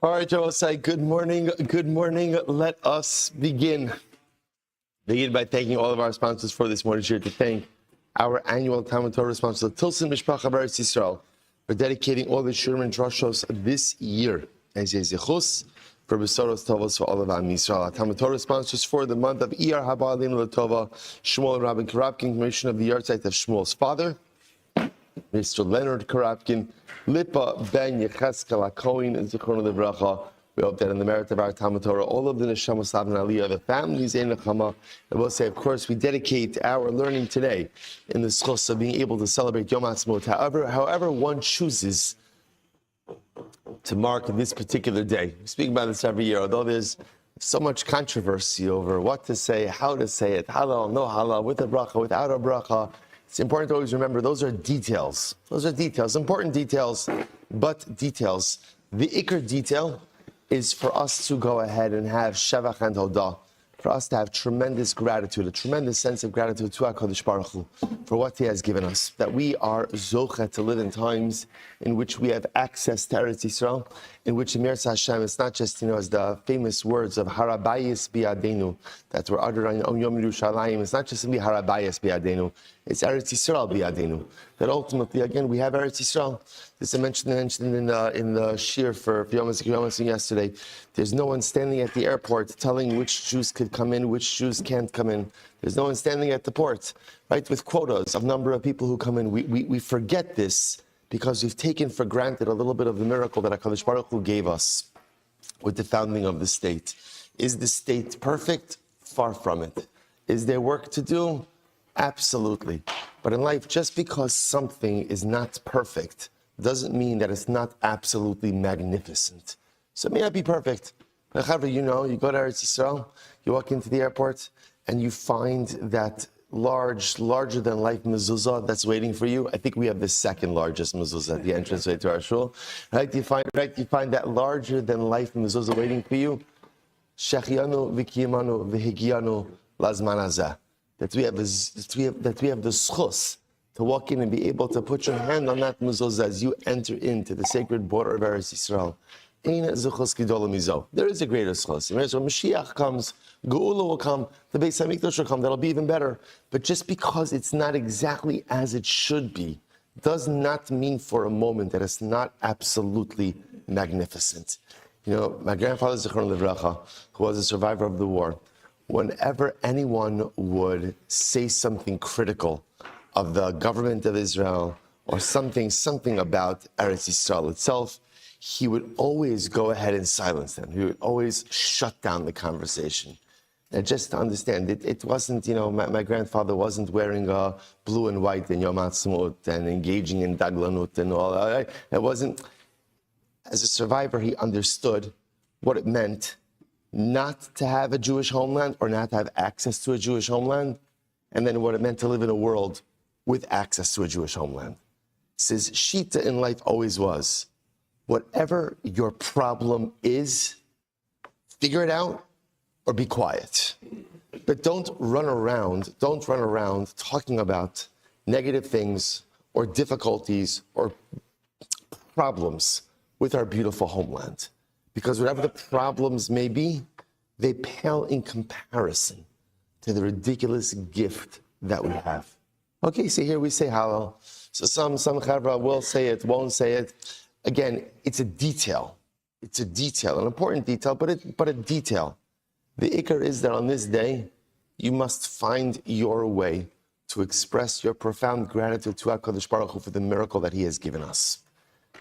All right, Joe, say good morning. Good morning. Let us begin. Begin by thanking all of our sponsors for this morning's year, to thank our annual Talmud Torah sponsor, Tilson Mishpacha Beretz Yisrael, for dedicating all the Shurim and Drashos this year as a zechus for Besoros Tovos for all of Am Yisrael. Our Talmud Torah sponsors for the month of Iyar Haba Aleinu L'Tova, Shmuel and Rabbi Karapkin, commission of the yahrzeit of Shmuel's father, Mr. Leonard Karapkin, Lipa Ben Yecheskel HaKohen, and Zichrono Livracha. We hope that in the merit of our Talmud Torah, all of the Neshamos Lav and Aliyah, the families in Nechama, and we'll say, of course, we dedicate our learning today in the schos of being able to celebrate Yom HaAtzmaut, however one chooses to mark this particular day. We speak about this every year, although there's so much controversy over what to say, how to say it, halal, no halal, with a bracha, without a bracha. It's important to always remember those are details. Those are details, important details, but details. The ikar detail is for us to go ahead and have shevach and hodah, for us to have tremendous gratitude, a tremendous sense of gratitude to HaKadosh Baruch Hu for what He has given us, that we are zocheh to live in times in which we have access to Eretz Yisrael, in which Emir Hashem, it's not just, as the famous words of Harabayis Bi'adenu that were uttered on Yomi Yerushalayim, it's not just simply Harabayis Bi'adenu, it's Eretz Yisrael Bi'adenu, that ultimately, again, we have Eretz Yisrael. This I mentioned in the shir for Yom HaZikaron yesterday. There's no one standing at the airport telling which Jews could come in, which Jews can't come in. There's no one standing at the port, right, with quotas of number of people who come in. We forget this because we've taken for granted a little bit of the miracle that HaKadosh Baruch Hu gave us with the founding of the state. Is the state perfect? Far from it. Is there work to do? Absolutely. But in life, just because something is not perfect doesn't mean that it's not absolutely magnificent. So it may not be perfect. But however, you go to Eretz Yisrael, you walk into the airport, and you find that larger than life mezuzah that's waiting for you. I think we have the second largest mezuzah at the entranceway to our shul. Right? You find that larger than life mezuzah waiting for you. Shechianu v'kiyamanu v'higianu lazman hazeh. That we have the schus to walk in and be able to put your hand on that mezuzah as you enter into the sacred border of Eretz Yisrael. There is a greater schus. When Mashiach comes, Geula will come, the Beis HaMikdash will come, that'll be even better. But just because it's not exactly as it should be, does not mean for a moment that it's not absolutely magnificent. My grandfather, Zichron Livracha, who was a survivor of the war, whenever anyone would say something critical of the government of Israel or something about Eretz Yisrael itself, he would always go ahead and silence them. He would always shut down the conversation. And just to understand, it wasn't, my grandfather wasn't wearing blue and white in Yom HaAtzmaut and engaging in daglanut and all that. It wasn't. As a survivor, he understood what it meant not to have a Jewish homeland or not to have access to a Jewish homeland, and then what it meant to live in a world with access to a Jewish homeland. It says, Shita in life always was, whatever your problem is, figure it out or be quiet. But don't run around talking about negative things or difficulties or problems with our beautiful homeland. Because whatever the problems may be, they pale in comparison to the ridiculous gift that we have. Okay, so here we say halal. So some chavra will say it, won't say it. Again, it's a detail. It's a detail, an important detail, but a detail. The ikar is that on this day, you must find your way to express your profound gratitude to HaKadosh Baruch Hu for the miracle that He has given us.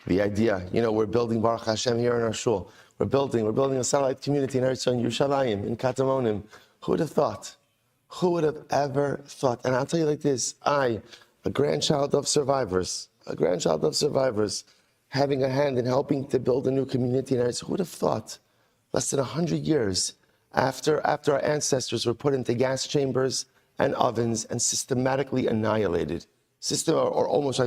The idea, we're building Baruch Hashem here in our shul. We're building a satellite community in Eretz Yerushalayim, in Katamonim. Who would have thought? Who would have ever thought? And I'll tell you like this, a grandchild of survivors, having a hand in helping to build a new community in Eretz. Who would have thought? Less than 100 years after our ancestors were put into gas chambers and ovens and systematically annihilated, or almost,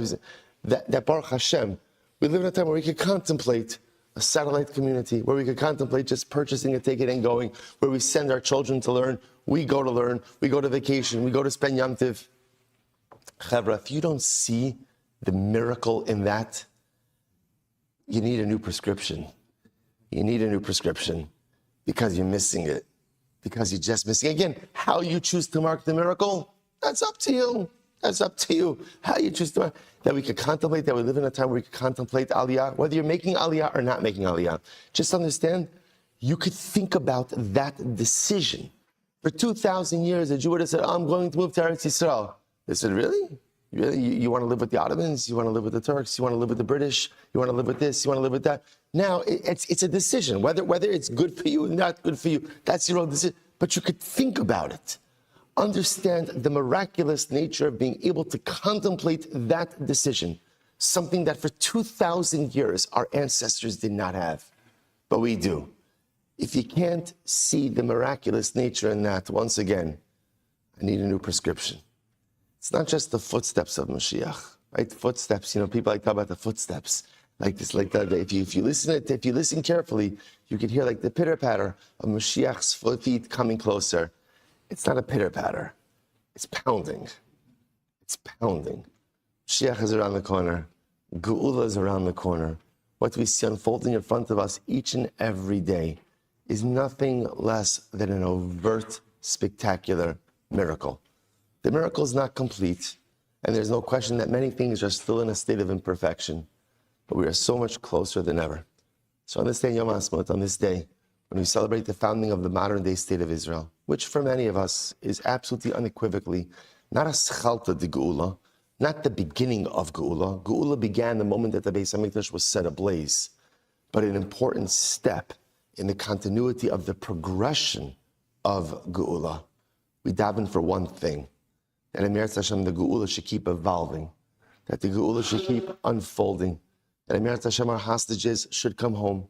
that Baruch Hashem, we live in a time where we can contemplate a satellite community where we could contemplate just purchasing a ticket and going, where we send our children to learn, we go to learn, we go to vacation, we go to spend Yom Tiv. Chevra, if you don't see the miracle in that, you need a new prescription. You need a new prescription because you're missing it. Because you're just missing. Again, how you choose to mark the miracle, that's up to you. That's up to you. How you choose to mark. That we could contemplate, that we live in a time where we could contemplate Aliyah, whether you're making Aliyah or not making Aliyah. Just understand, you could think about that decision. For 2,000 years, a Jew would have said, I'm going to move to Eretz Yisrael. They said, really? Really? You want to live with the Ottomans? You want to live with the Turks? You want to live with the British? You want to live with this? You want to live with that? Now, it's a decision. Whether it's good for you or not good for you, that's your own decision. But you could think about it. Understand the miraculous nature of being able to contemplate that decision. Something that for 2,000 years our ancestors did not have. But we do. If you can't see the miraculous nature in that, once again, I need a new prescription. It's not just the footsteps of Mashiach, right? Footsteps, people like talk about the footsteps, like this, like that. If you listen carefully, you can hear like the pitter patter of Mashiach's feet coming closer. It's not a pitter patter, it's pounding. It's pounding. Mashiach is around the corner. Geula is around the corner. What we see unfolding in front of us each and every day is nothing less than an overt, spectacular miracle. The miracle is not complete, and there's no question that many things are still in a state of imperfection, but we are so much closer than ever. So on this day, Yom HaAtzmaut, on this day, when we celebrate the founding of the modern-day state of Israel, which for many of us is absolutely unequivocally not a schalta de Geula, not the beginning of Geula. Geula began the moment that the Beis HaMikdash was set ablaze, but an important step in the continuity of the progression of Geula. We daven for one thing, that Emir Hashem, the Geula should keep evolving, that the Geula should keep unfolding, that Emir Hashem, our hostages, should come home,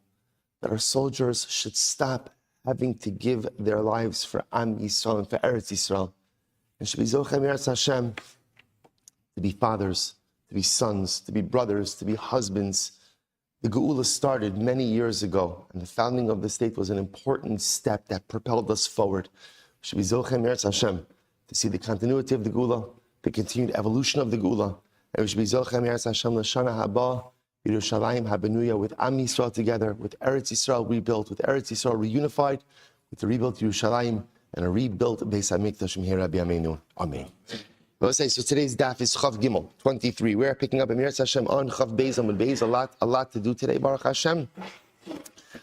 that our soldiers should stop having to give their lives for Am Yisrael and for Eretz Yisrael, and should be Zoch Emir Hashem to be fathers, to be sons, to be brothers, to be husbands. The Geula started many years ago, and the founding of the state was an important step that propelled us forward. We should be Zochem Eretz Hashem to see the continuity of the Geula, the continued evolution of the Geula, and we should be Zochem Eretz Hashem L'Shana Haba, Yerushalayim Habenuya, with Am Yisrael together, with Eretz Yisrael rebuilt, with Eretz Yisrael reunified, with the rebuilt Yerushalayim and a rebuilt Beis HaMikdash Mehira B'Yameinu. Amen. So today's daf is Chav Gimel 23. We are picking up Emir Hashem on Chav Beis Amud Beis. A lot to do today, Baruch Hashem.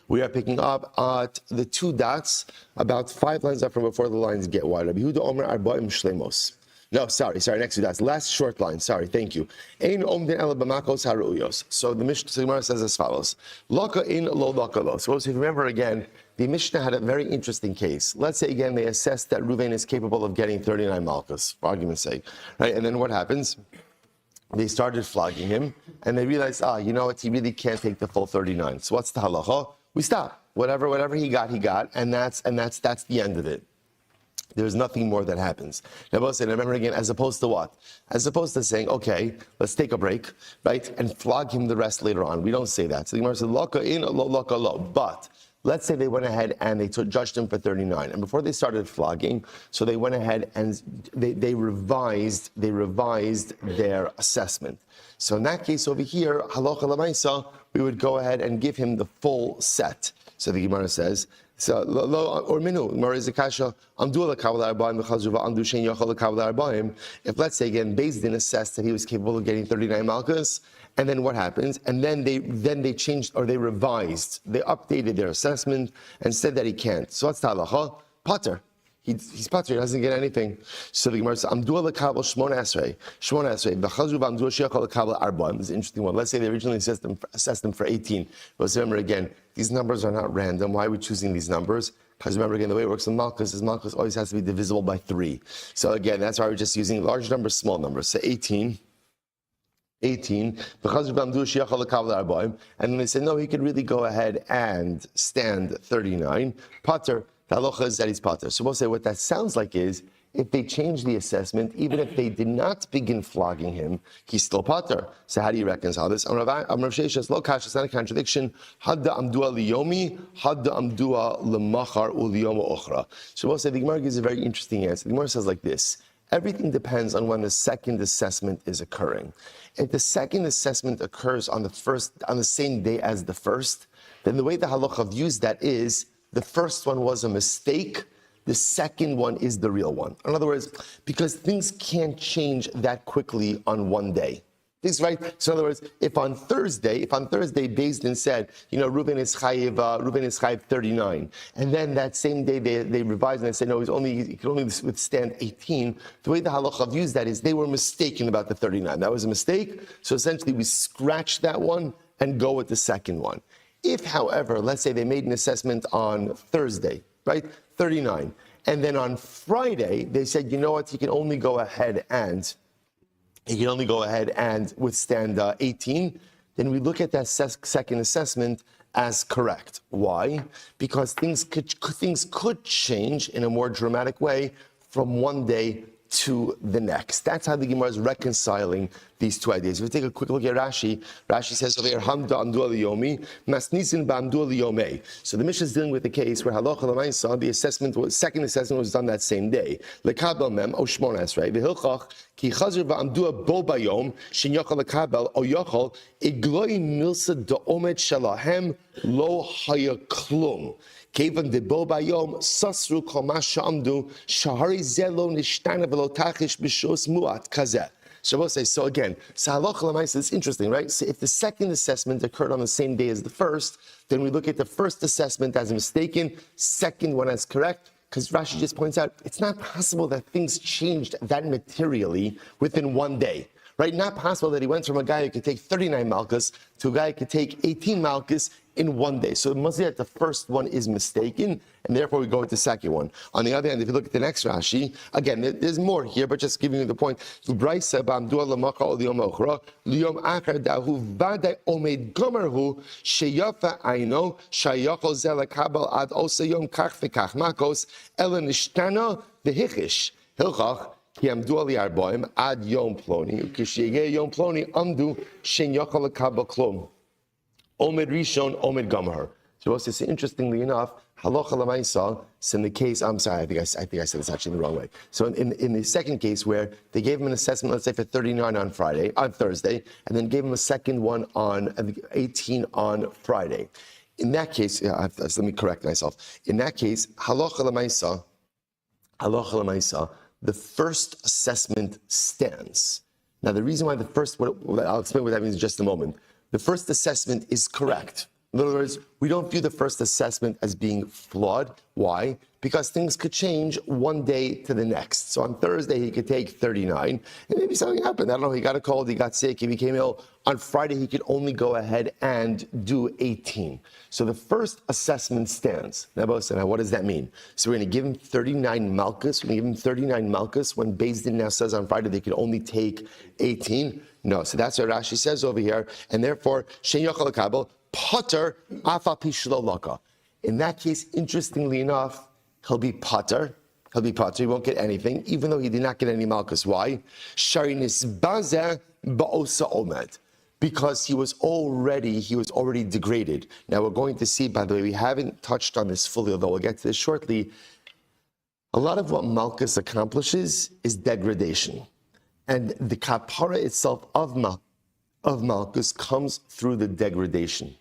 We are picking up at the two dots, about 5 lines up from before the lines get wide. Rabbi Yehuda Omer Arba'im Shlemos. No, sorry, next 2 dots. Last short line, sorry, thank you. Ein omdin ela b'makos haruyos. So the Mishnah says as follows. Laka in lo laka lo. So if you remember again, the Mishnah had a very interesting case. Let's say again, they assessed that Reuven is capable of getting 39 Makkos, for argument's sake. Right? And then what happens? They started flogging him, and they realized, you know what, he really can't take the full 39. So what's the halacha? We stop. Whatever he got, and that's the end of it. There's nothing more that happens. Now, remember again, as opposed to what? As opposed to saying, okay, let's take a break, right, and flog him the rest later on. We don't say that. So the Gemara said, laka in, laka lo. But let's say they went ahead and they judged him for 39. And before they started flogging, so they went ahead and they revised their assessment. So in that case over here, halacha l'maisa, we would go ahead and give him the full set. So the Gemara says, so lo or minu, Gemara is a kasha. If let's say again, Beis Din assessed that he was capable of getting 39 malchus, and then what happens? And then they changed, or they revised, they updated their assessment and said that he can't. So what's the halacha? Pater. He's pater, he doesn't get anything. So the Gemara says, Amdu l'kabel shmona esrei. V'chazru v'amdu she'achal l'kabel arba'im. This is an interesting one. Let's say they originally assessed them for 18. But remember again, these numbers are not random. Why are we choosing these numbers? Because remember again, the way it works in Makkos is Makkos always has to be divisible by 3. So again, that's why we're just using large numbers, small numbers. So 18. And then they said, no, he could really go ahead and stand 39. Pater. The halacha is that he's pater. So we'll say what that sounds like is if they change the assessment, even if they did not begin flogging him, he's still pater. So how do you reconcile this? Rav Sheshes lo kash, it's not a contradiction. Hadda amdua liyomi, hadda amdua lemachar uliyoma ochra. So we'll say the Gemara gives a very interesting answer. The Gemara says like this: everything depends on when the second assessment is occurring. If the second assessment occurs on the same day as the first, then the way the halacha views that is the first one was a mistake, the second one is the real one. In other words, because things can't change that quickly on one day. Things, right? So in other words, if on Thursday, Beis Din said, Reuben is chayiv 39, and then that same day they revised and they said, no, he can only withstand 18. The way the halacha views that is they were mistaken about the 39. That was a mistake. So essentially we scratch that one and go with the second one. If, however, let's say they made an assessment on Thursday, right, 39, and then on Friday they said, you know what, he can only go ahead and withstand 18, then we look at that second assessment as correct. Why? Because things could change in a more dramatic way from one day to the next. That's how the Gemara is reconciling these two ideas. If we take a quick look at Rashi, Rashi says over here, Hamda amdua liyomi, masnisin ba'amdua liyomei. So the Mishnah is dealing with the case where halacha l'maisa, the second assessment was done that same day. Lekabel mem o shmona esrei v'hilchach ki chazir ba'amdua bo bayom shin yochal lekabel o yochal igloi milsa da'omet shalahem lo haya klum. Kevan de bo bayom sasru kol ma sha'amdu shahari zelo nishtana v'lo tachish b'shos muat kazeh. Shabbos says, so again, halacha l'maisa is interesting, right? So if the second assessment occurred on the same day as the first, then we look at the first assessment as mistaken, second one as correct, because Rashi just points out, it's not possible that things changed that materially within one day. Right? Not possible that he went from a guy who could take 39 Makkos to a guy who could take 18 Makkos in one day. So it must be that the first one is mistaken, and therefore we go with the second one. On the other hand, if you look at the next Rashi, again, there's more here, but just giving you the point. Ki amdu ali arbaim ad yom ploni, ukishiyege yom ploni amdu shen yochal lekabel klum. Omed rishon, omed gamar. So also, interestingly enough, halacha l'maisa. So in the case, I'm sorry, I think I said this actually the wrong way. So in the second case where they gave him an assessment, let's say for 39 on Thursday, and then gave him a second one on 18 on Friday. In that case, let me correct myself. In that case, halacha l'maisa, the first assessment stands. Now, the reason why I'll explain what that means in just a moment. The first assessment is correct. In other words, we don't view the first assessment as being flawed. Why? Because things could change one day to the next. So on Thursday, he could take 39, and maybe something happened. I don't know, he got a cold, he got sick, he became ill. On Friday, he could only go ahead and do 18. So the first assessment stands. Now, what does that mean? So we're going to give him 39 Makkos. We're going to give him 39 Makkos when Beis Din now says on Friday they could only take 18. No, so that's what Rashi says over here. And therefore, Shen Yochal Lekabel, Potter, Afa Pishlo Laka. In that case, interestingly enough, he'll be Potter. He won't get anything, even though he did not get any Makkos. Why? Sharinis Baza Ba'osa Omed. Because he was already degraded. Now we're going to see, by the way, we haven't touched on this fully, although we'll get to this shortly. A lot of what Makkos accomplishes is degradation. And the kapara itself of Makkos comes through the degradation.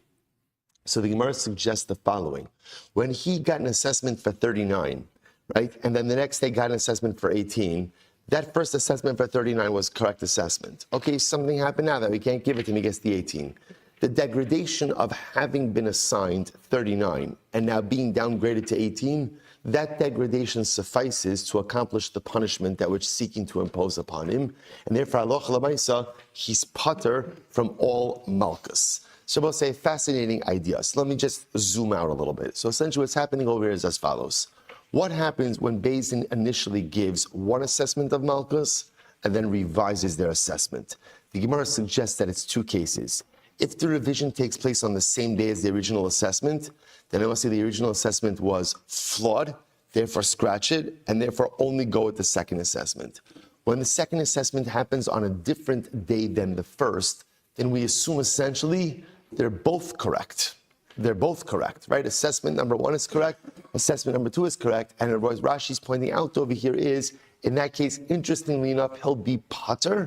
So the Gemara suggests the following. When he got an assessment for 39, right, and then the next day got an assessment for 18, that first assessment for 39 was correct assessment. Okay, something happened now that we can't give it to him, he gets the 18. The degradation of having been assigned 39 and now being downgraded to 18, that degradation suffices to accomplish the punishment that we're seeking to impose upon him. And therefore, halacha l'maisa, he's pater from all Makkos. So we'll say fascinating idea. So let me just zoom out a little bit. So essentially what's happening over here is as follows. What happens when Beis Din initially gives one assessment of Makkos and then revises their assessment? The Gemara suggests that it's two cases. If the revision takes place on the same day as the original assessment, then I must say the original assessment was flawed. therefore scratch it, and therefore only go with the second assessment. When the second assessment happens on a different day than the first, then we assume essentially they're both correct. They're both correct, right? Assessment number one is correct, assessment number two is correct, and what Rashi's pointing out over here is, in that case, interestingly enough, he'll be potter,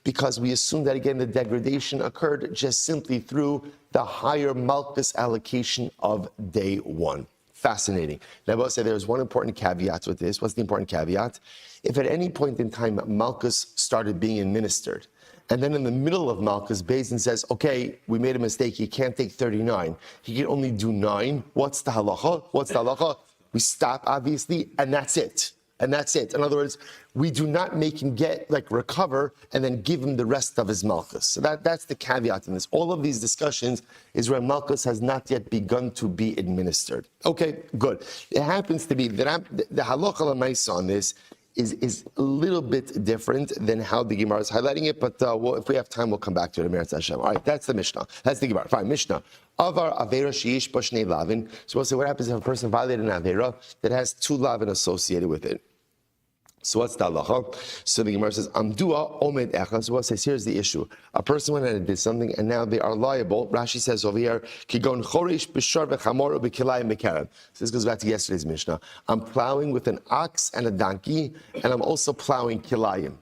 because we assume that, again, the degradation occurred just simply through the higher Makkos allocation of day one. Fascinating. Now, I will say there's one important caveat with this. What's the important caveat? If at any point in time Makkos started being administered, and then in the middle of Makkos, Beis Din says, okay, we made a mistake, he can't take 39, he can only do 9. What's the halacha? What's the halacha? We stop, obviously, and that's it. And that's it. In other words, we do not make him recover and then give him the rest of his Makkos. So that's the caveat in this. All of these discussions is where Makkos has not yet begun to be administered. Okay, good. It happens to be that the halacha l'maisa on this is a little bit different than how the Gemara is highlighting it, but if we have time, we'll come back to it. All right, that's the Mishnah. That's the Gemara. Fine, Mishnah. Avar Avera Sheish Bashnei Lavin. So we'll say what happens if a person violated an Avera that has 2 Lavin associated with it. So what's the halacha? So the Gemara says, Amdua Omed Echad. So what says, here's the issue. A person went and did something, and now they are liable. Rashi says over here, Kigon Choresh B'Shar V'Chamor U'B'Kilayim B'Kerem. So this goes back to yesterday's Mishnah. I'm plowing with an ox and a donkey, and I'm also plowing Kilayim.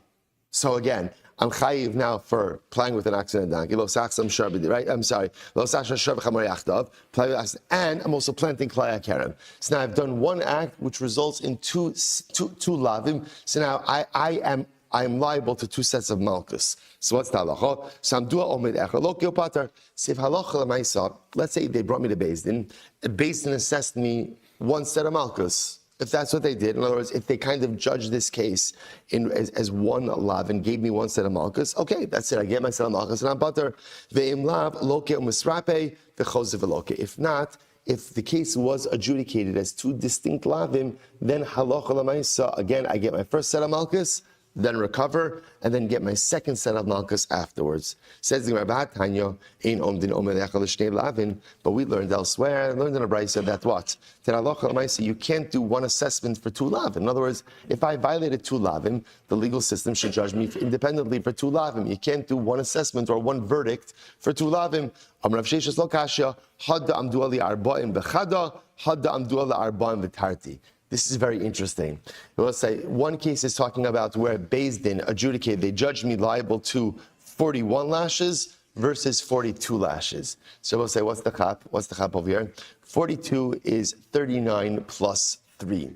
So again, I'm chayiv now for plowing with an ox and a donkey. Lo sachsam sharbidi, right? I'm sorry. Lo sachsam sharbidi chamor yachdav. Plowing with ox, and I'm also planting klaya kerem. So now I've done one act which results in two lavim. So now I am liable to 2 sets of malchus. So what's the halacha? So I'm dua omed echad lo kiopater. So if halacha l'maisa, let's say they brought me to Beis Din. Beis Din assessed me 1 set of malchus. If that's what they did, in other words, if they kind of judged this case as 1 lav and gave me 1 set of malchus, okay, that's it. I get my set of malchus and I'm butter. Ve'im lav loke u'misrape v'chozev v'loke. If not, if the case was adjudicated as 2 distinct lavim, then halacha l'maisa, again, I get my first set of malchus, then recover, and then get my second set of malchus afterwards. Says the Rabbi Tanya, Ein omdin omed echad l'shnei lavin, but we learned elsewhere, learned in a brayso that what? That halacha l'maisa, you can't do 1 assessment for 2 lavin. In other words, if I violated 2 lavin, the legal system should judge me independently for 2 lavin. You can't do 1 assessment or 1 verdict for 2 lavin. Amrav sheishes lo kasha, hadda amdu ali arba'im v'chada, hadda amdu ali arba'im v'tarti. This is very interesting. Let's say one case is talking about where Beis Din adjudicated, they judged me liable to 41 lashes versus 42 lashes. So we'll say, what's the chap? What's the chap over here? 42 is 39 plus 3.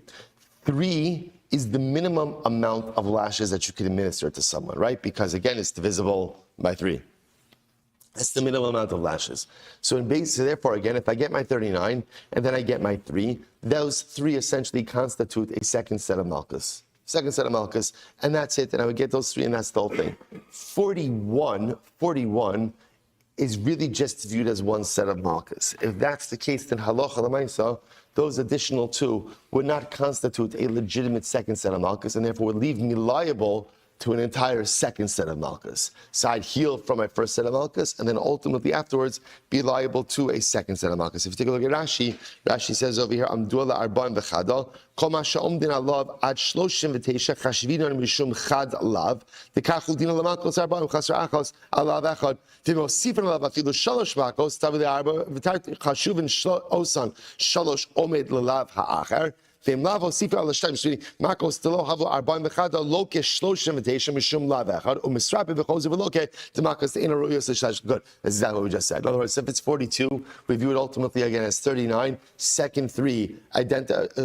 3 is the minimum amount of lashes that you can administer to someone, right? Because again, it's divisible by 3. That's the minimum amount of lashes. So therefore, again, if I get my 39 and then I get my 3, those 3 essentially constitute a second set of malchus. Second set of malchus, and that's it. And I would get those 3, and that's the whole thing. 41 is really just viewed as 1 set of malchus. If that's the case, then halacha l'maisa, those additional 2 would not constitute a legitimate second set of malchus, and therefore would leave me liable to an entire second set of malchus. So I'd heal from my first set of malchus, and then ultimately afterwards be liable to a second set of malchus. If you take a look at Rashi, Rashi says over here, Amdu ala arba'im v'chada, kol ma she'omdin alav ad 39 chashvinon mishum chad alav, dekach uldin ala malchus arba'im chasra achos alav echad, v'mosifin alav afilu shalosh malchus, tavi le'arba, v'tar chashuvin osan shalosh omed lelav ha'acher, Makkos telo havu arba'im v'chada loke shloshim v'teisha mishum lav echad u'misrape v'chozev v'loke to Makkos the inner ruyos l'shlosh. Good. This is exactly what we just said. In other words, if it's 42, we view it ultimately again as 39. Second 3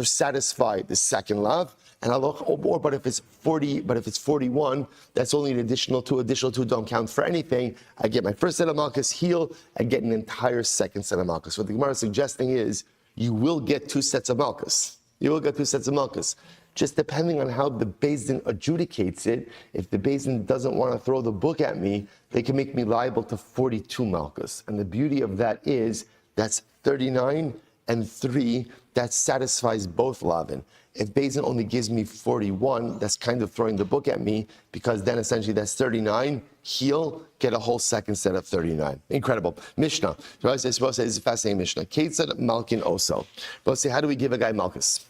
satisfy the second lav. And but if it's 40, but if it's 41, that's only an additional 2. Additional 2 don't count for anything. I get my first set of malchus, heal, I get an entire second set of malchus. What the Gemara is suggesting is you will get 2 sets of malchus. You will get 2 sets of malchus. Just depending on how the Beis Din adjudicates it, if the Beis Din doesn't want to throw the book at me, they can make me liable to 42 malchus. And the beauty of that is that's 39 and 3, that satisfies both lavin. If Beis Din only gives me 41, that's kind of throwing the book at me, because then essentially that's 39, heal, get a whole second set of 39. Incredible. Mishnah. So I suppose it's a fascinating Mishnah. Kate said Malkin also. But say, how do we give a guy malchus?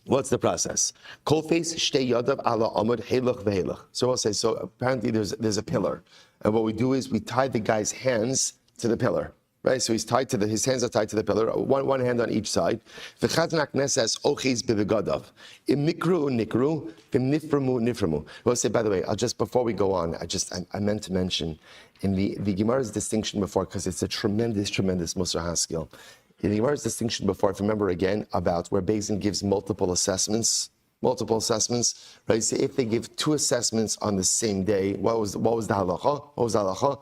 What's the process? Kolfes shtei yadav ala amud helach vehelach. So we'll say, so apparently there's a pillar. And what we do is we tie the guy's hands to the pillar. Right? So he's tied to his hands are tied to the pillar, one hand on each side. V'chazan hakneses ochiz b'vegadav. Im nikru nikru, v'im niframu niframu. We'll say, by the way, just before we go on, I meant to mention in the Gemara's distinction before, because it's a tremendous Musar Haskell. In the Gemara's distinction before, if you remember again, about where Beis Din gives multiple assessments, right? So if they give two assessments on the same day, what was the halacha?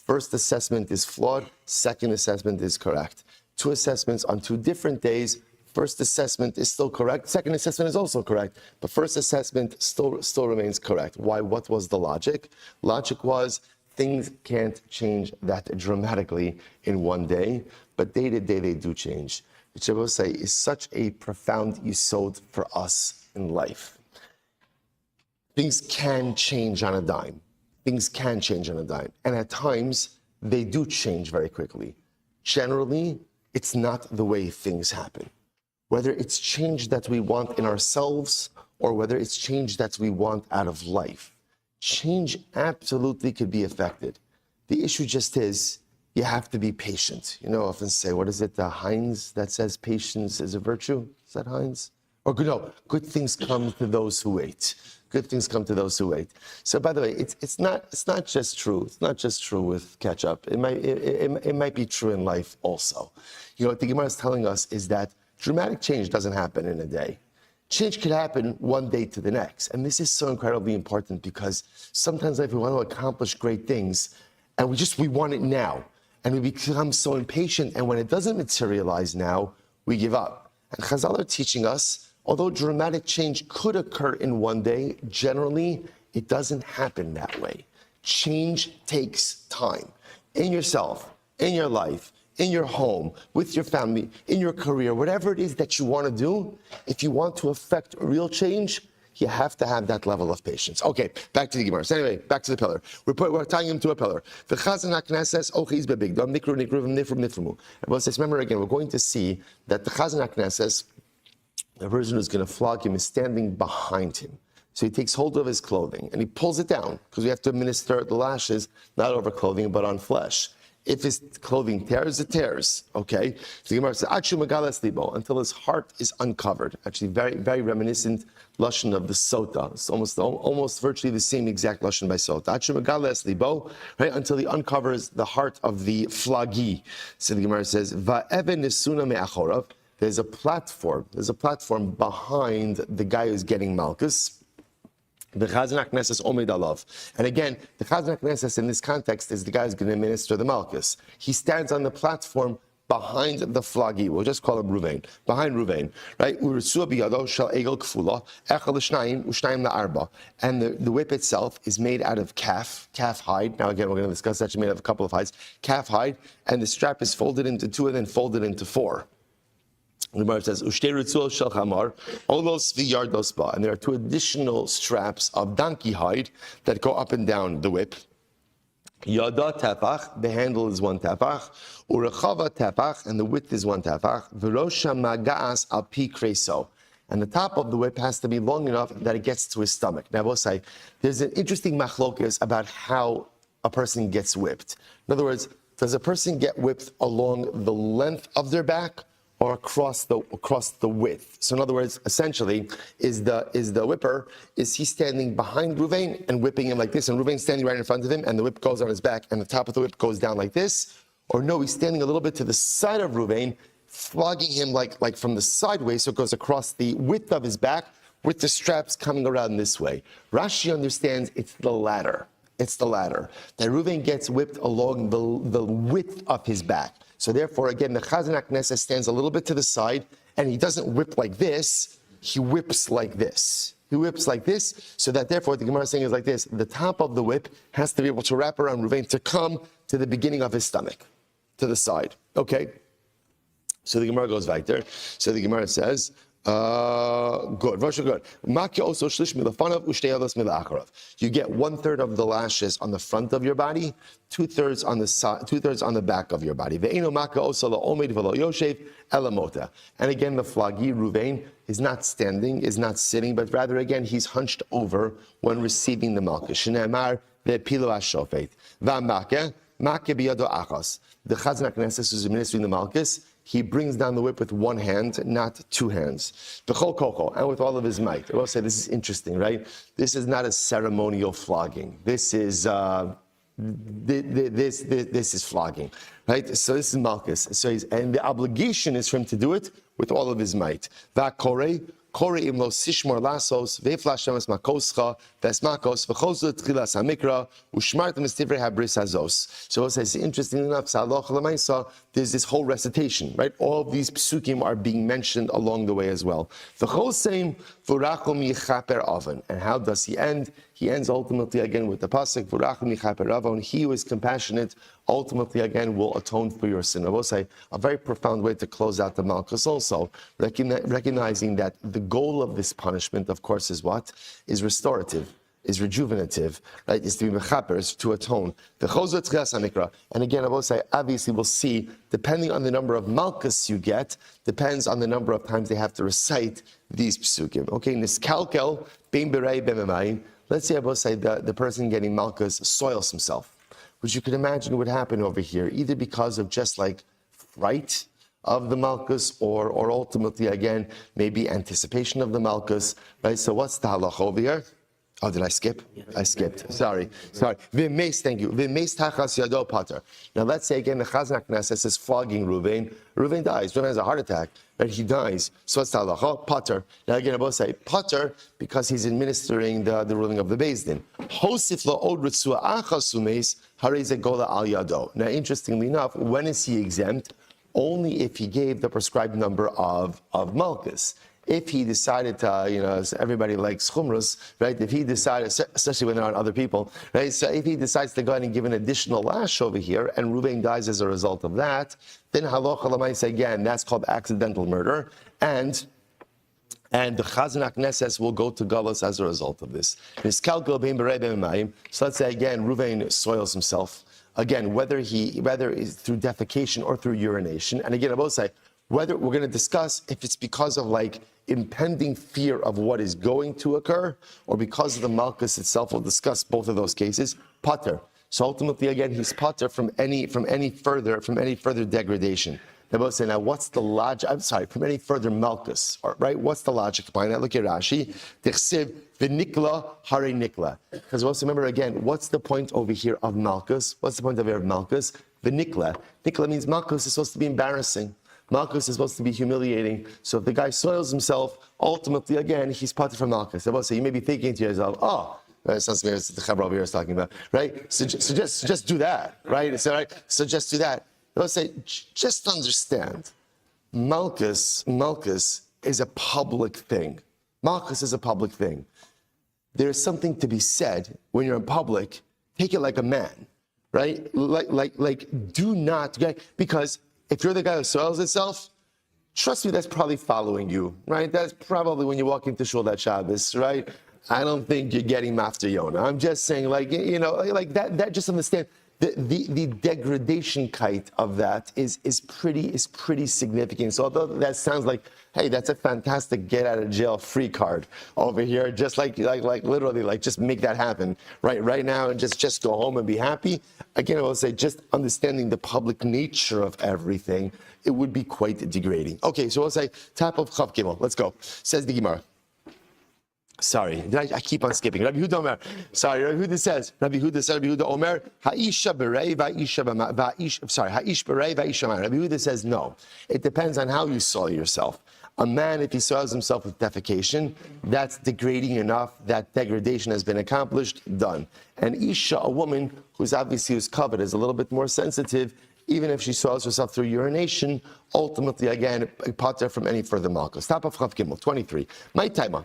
First assessment is flawed, second assessment is correct. Two assessments on two different days, first assessment is still correct, second assessment is also correct, but first assessment still remains correct. Why? What was the logic? Logic was things can't change that dramatically in one day, but day to day they do change. Which I will say is such a profound yesod for us in life. Things can change on a dime. And at times, they do change very quickly. Generally, it's not the way things happen. Whether it's change that we want in ourselves or whether it's change that we want out of life, change absolutely could be affected. The issue just is, you have to be patient. I often say, what is it, Heinz that says patience is a virtue? Is that Heinz? Or good things come to those who wait. Good things come to those who wait. So, by the way, it's not just true. It's not just true with ketchup. It might be true in life also. What the Gemara is telling us is that dramatic change doesn't happen in a day. Change could happen one day to the next. And this is so incredibly important because sometimes we want to accomplish great things and we want it now. And we become so impatient. And when it doesn't materialize now, we give up. And Chazal are teaching us, although dramatic change could occur in one day, generally, it doesn't happen that way. Change takes time. In yourself, in your life, in your home, with your family, in your career, whatever it is that you want to do, if you want to affect real change, you have to have that level of patience. Okay, back to the Gemara. So anyway, back to the pillar. We're tying him to a pillar. Remember again, we're going to see that the Chazan HaKnesses, the person who's going to flog him, is standing behind him. So he takes hold of his clothing and he pulls it down because we have to administer the lashes, not over clothing, but on flesh. If his clothing tears, it tears. Okay? So the Gemara says, Achu Megales Libo, until his heart is uncovered. Actually, very, very reminiscent lashon of the Sota. It's almost virtually the same exact lashon by Sota. Achu Megales Libo, right? Until he uncovers the heart of the flagi. So the Gemara says, Va'even Nisuna Me'achorav. There's a platform behind the guy who's getting Makkos. The Chazan HaKnesses Omid Alav. And again, the Chazan HaKnesses in this context is the guy who's going to administer the Makkos. He stands on the platform behind the flagi. We'll just call him Ruvain. Behind Ruvain. Right? And the whip itself is made out of calf hide. Now again, we're going to discuss that. It's made out of a couple of hides. Calf hide. And the strap is folded into two and then folded into four. The Gemara says, and there are two additional straps of donkey hide that go up and down the whip. Yada tefach, the handle is one tefach. Urechava tefach, and the width is one tefach. V'rosha magas al pi kreso. And the top of the whip has to be long enough that it gets to his stomach. Now, I will say, there's an interesting machlokas about how a person gets whipped. In other words, does a person get whipped along the length of their back or across the width? So in other words, essentially, is the whipper, is he standing behind Ruvain and whipping him like this, and Ruvain standing right in front of him, and the whip goes on his back, and the top of the whip goes down like this? Or no, he's standing a little bit to the side of Ruvain, flogging him like from the sideways, so it goes across the width of his back, with the straps coming around this way. Rashi understands it's the latter. It's the latter. That Ruvain gets whipped along the width of his back. So therefore, again, the Chazan HaKnesses stands a little bit to the side, and he doesn't whip like this, he whips like this. He whips like this, so that therefore, what the Gemara is saying is like this: the top of the whip has to be able to wrap around Ruvain to come to the beginning of his stomach, to the side. Okay? So the Gemara goes weiter. So the Gemara says, Good. Rosh good. Makya also shlish milafanav ushteyados milacharav. You get 1/3 of the lashes on the front of your body, 2/3 on the side, 2/3 on the back of your body. Ve'eno makya also la'omed v'lo yoshev elamota. And again, the flagi Ruvain is not standing, is not sitting, but rather again he's hunched over when receiving the malchus. Shneimar ve'pilo hashofet. Va'makya makya biyado achas. The Chazan HaKnesses is administering the malchus. He brings down the whip with one hand, not two hands. B'chol kocho, and with all of his might. I will say this is interesting, right? This is not a ceremonial flogging. This is this is flogging, right? So this is malchus. So and the obligation is for him to do it with all of his might. Va'korei. Kore imlo sishmor lasos ve'flashemas makoscha vesmakos v'chozut tchilas hamikra u'shmartem estivrei habris hazos. So it's interesting enough. Saloch l'maisa. There's this whole recitation, right? All of these psukim are being mentioned along the way as well. V'choseim v'rachum yichaper oven. And how does he end? He ends ultimately again with the pasuk v'rachum yichaper oven. He who is compassionate ultimately again will atone for your sin. I will say a very profound way to close out the Makkos also, recognizing that the goal of this punishment, of course, is what? Is restorative, is rejuvenative, right? Is to be mechaper, is to atone. And again, I will say, obviously we'll see, depending on the number of Malkus you get, depends on the number of times they have to recite these psukim. Okay, niskalkel, bein berei bememayim. Let's say I will say the person getting Malkus soils himself, which you could imagine would happen over here, either because of just like fright of the Malkus, or ultimately, again, maybe anticipation of the Malkus, right? So what's the halacha over here? Oh, did I skip? I skipped. Sorry. V'meis, thank you. V'meis tachas yado pater. Now let's say again, the Chazan HaKnesses is flogging Ruvain. Ruvain dies. Ruvain has a heart attack, right? He dies. So what's the halacha? Pater. Now again, I both say pater because he's administering the ruling of the Beis Din. Hosif lo od ritzua achas umeis harei gola al yado. Now, interestingly enough, when is he exempt? Only if he gave the prescribed number of Malkus. If he decided to, so everybody likes chumras, right? If he decided, especially when there aren't other people, right? So if he decides to go ahead and give an additional lash over here, and Ruvain dies as a result of that, then halacha l'maisa again, that's called accidental murder, and the Chazan HaKnesses will go to galus as a result of this. So let's say again, Ruvain soils himself. Again, whether it's through defecation or through urination, and again, I will say, whether we're going to discuss if it's because of like impending fear of what is going to occur, or because of the Malkus itself. We'll discuss both of those cases. Pater. So ultimately, again, he's pater from any further degradation. They both say, now what's the logic? I'm sorry, from any further Malkus, right? What's the logic behind that? Look at Rashi. Tichsiv v'nikla hare nikla. Because also remember again, what's the point over here of Malkus? What's the point over here of Malkus? V'nikla. Nikla means Malkus is supposed to be embarrassing. Malchus is supposed to be humiliating. So if the guy soils himself, ultimately, again, he's parted from Malchus. So you may be thinking to yourself, oh, that sounds like the Chabra over here is talking about, right? So just do that, right? So just do that. They'll say, just understand, Malchus is a public thing. Malchus is a public thing. There's something to be said when you're in public. Take it like a man, right? Like do not, because if you're the guy who soils itself, trust me, that's probably following you, right? That's probably when you walk into Shul that Shabbos, right? I don't think you're getting after Yonah. I'm just saying, like that. Just understand the degradation kite of that is pretty significant. So although that sounds like, hey, that's a fantastic get out of jail free card over here, just like literally, like just make that happen right now and just go home and be happy. Again, I will say, just understanding the public nature of everything, it would be quite degrading. Okay, so we'll say top of Chav Gimel. Let's go. Says the Gemara. Sorry, I keep on skipping. Rabbi Huda Omer. Sorry, Rabbi Huda says. Rabbi Huda Omer. Ha'isha berei va'isha va'isha. Sorry, ha'ish berei va'isha. Rabbi Huda says no. It depends on how you soil yourself. A man, if he soils himself with defecation, that's degrading enough. That degradation has been accomplished, done. And Isha, a woman who's covered, is a little bit more sensitive. Even if she soils herself through urination, ultimately, again, pater from any further malchus. Top of Chav Gimel, 23. My timer.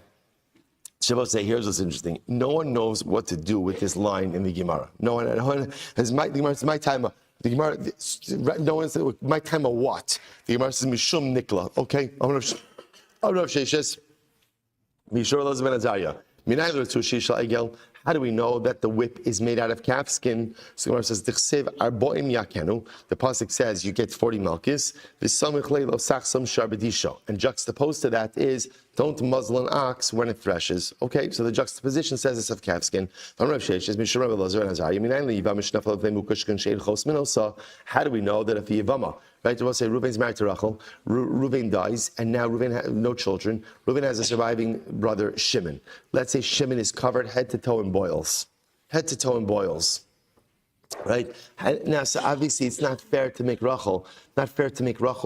Shabbos say, here's what's interesting. No one knows what to do with this line in the Gemara. No one has the Gemara says, my timer. The Gemara, no one says, my timer what? The Gemara says, Mishum Nikla. Okay, I'm going to Oh, Rav Sheshes. How do we know that the whip is made out of calf skin? So Gemara says, the pasuk says you get 40 malchus. And juxtaposed to that is, don't muzzle an ox when it threshes. Okay, so the juxtaposition says it's of calf skin. How do we know that if the Yavama, right, we'll say Reuven's married to Rachel, Reuven dies, and now Reuven has no children. Reuven has a surviving brother, Shimon. Let's say Shimon is covered head to toe in boils. Head to toe in boils. Right? Now, so obviously it's not fair to make Rachel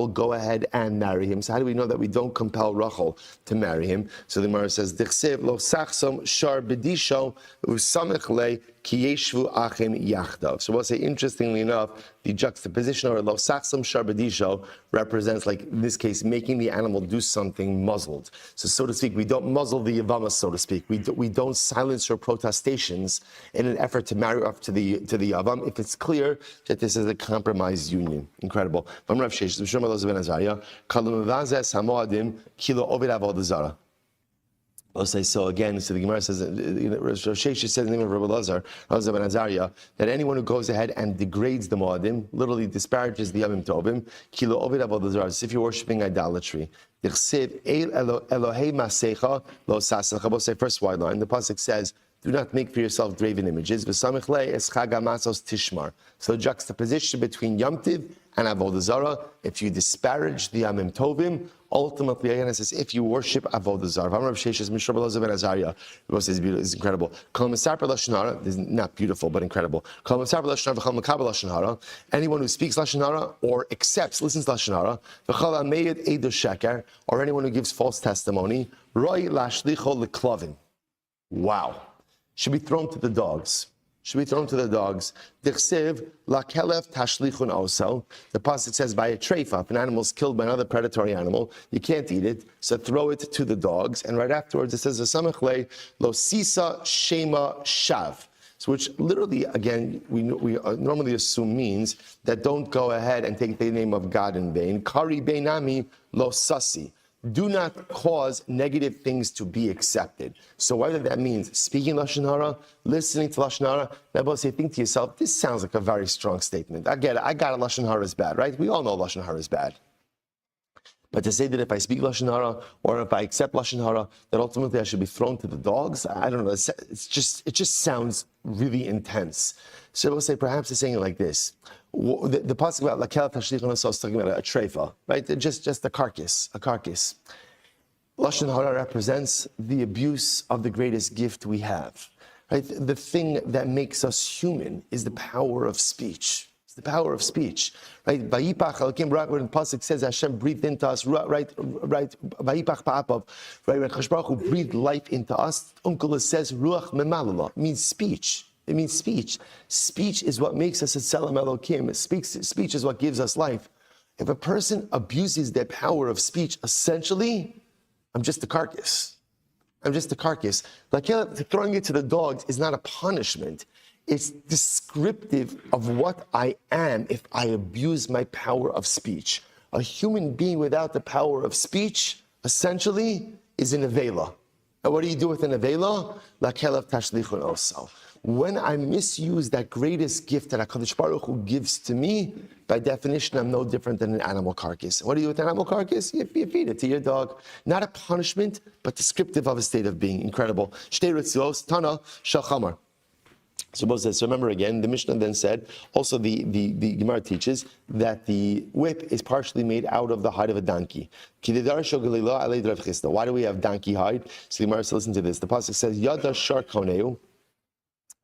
go ahead and marry him. So how do we know that we don't compel Rachel to marry him? So the Gemara says, Dichsev lo sachsom shar bedisho usamech le ki yeshvu achim yachdav. So we'll say, interestingly enough, the juxtaposition or lo sachsom shar bedisho represents, like in this case, making the animal do something muzzled. So to speak, we don't muzzle the Yavama, so to speak. We don't silence her protestations in an effort to marry up to the Yavam if it's clear that this is a compromised union. Incredible. So again, so the Gemara says, Rav Sheshes says in the name of Rabbi Lazar ben Azariah, that anyone who goes ahead and degrades the Moadim, literally disparages the Yamim Tovim, kilo ovid avodah as if you're worshiping idolatry. We'll say first wide line, the pasuk says, do not make for yourself graven images. So juxtaposition between Yom Tiv and Avodah Zarah, if you disparage the Yamim Tovim, ultimately, again, it says, if you worship Avodah Zarah. Rav Sheshes, Mishra Belazar ben Azariah, is incredible. This is not beautiful, but incredible. Anyone who speaks Lashon Hara or accepts, listens to Lashon Hara, or anyone who gives false testimony, wow. Should be thrown to the dogs. The pasuk says, by a treifa, if an animal is killed by another predatory animal, you can't eat it, so throw it to the dogs. And right afterwards it says, lo sisa shema shav. So which literally, again, we normally assume means that don't go ahead and take the name of God in vain. Kari beinami lo sasi. Do not cause negative things to be accepted. So whether that means speaking Lashon Hara, listening to Lashon Hara, now say, think to yourself, this sounds like a very strong statement. I get it. I got it. Lashon Hara is bad, right? We all know Lashon Hara is bad. But to say that if I speak Lashon Hara or if I accept Lashon Hara, that ultimately I should be thrown to the dogs, I don't know. It just sounds really intense. So we'll say, perhaps it's saying it like this. The pasuk about lakel tashlichon is talking about a treifa, right? Just a carcass. Lashon Hara represents the abuse of the greatest gift we have, right? The thing that makes us human is the power of speech. It's the power of speech, right? Vayipach Elokim, right? When the pasuk says Hashem breathed into us, right? Vayipach pa'apav, right? When Chash Baruch Hu breathed life into us, Uncle says ruach memalala, means speech. It means speech. Speech is what makes us a Tzelem Elokim. Speech is what gives us life. If a person abuses their power of speech, essentially, I'm just a carcass. Like throwing it to the dogs is not a punishment. It's descriptive of what I am if I abuse my power of speech. A human being without the power of speech, essentially, is an avela. And what do you do with an avela? Lakelav tashlichun oso. When I misuse that greatest gift that HaKadosh Baruch Hu gives to me, by definition, I'm no different than an animal carcass. What do you do with an animal carcass? You feed it to your dog. Not a punishment, but descriptive of a state of being. Incredible. Shtei ritzios, tana, shalchamar. So remember again, the Mishnah then said, also the Gemara teaches that the whip is partially made out of the hide of a donkey. Why do we have donkey hide? So the Gemara says, listen to this. The pasuk says, Yada shar koneu,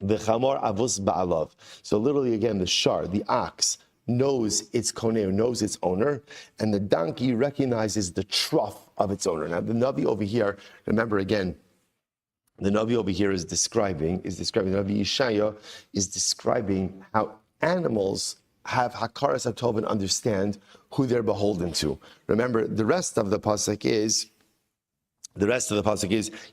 v'chamor avus ba'alav. So literally again, the ox, knows its koneu, knows its owner, and the donkey recognizes the trough of its owner. Now the Navi over here, remember again, the Navi over here is describing, the Navi Yeshaya is describing how animals have hakaras hatov and understand who they're beholden to. Remember, the rest of the pasuk is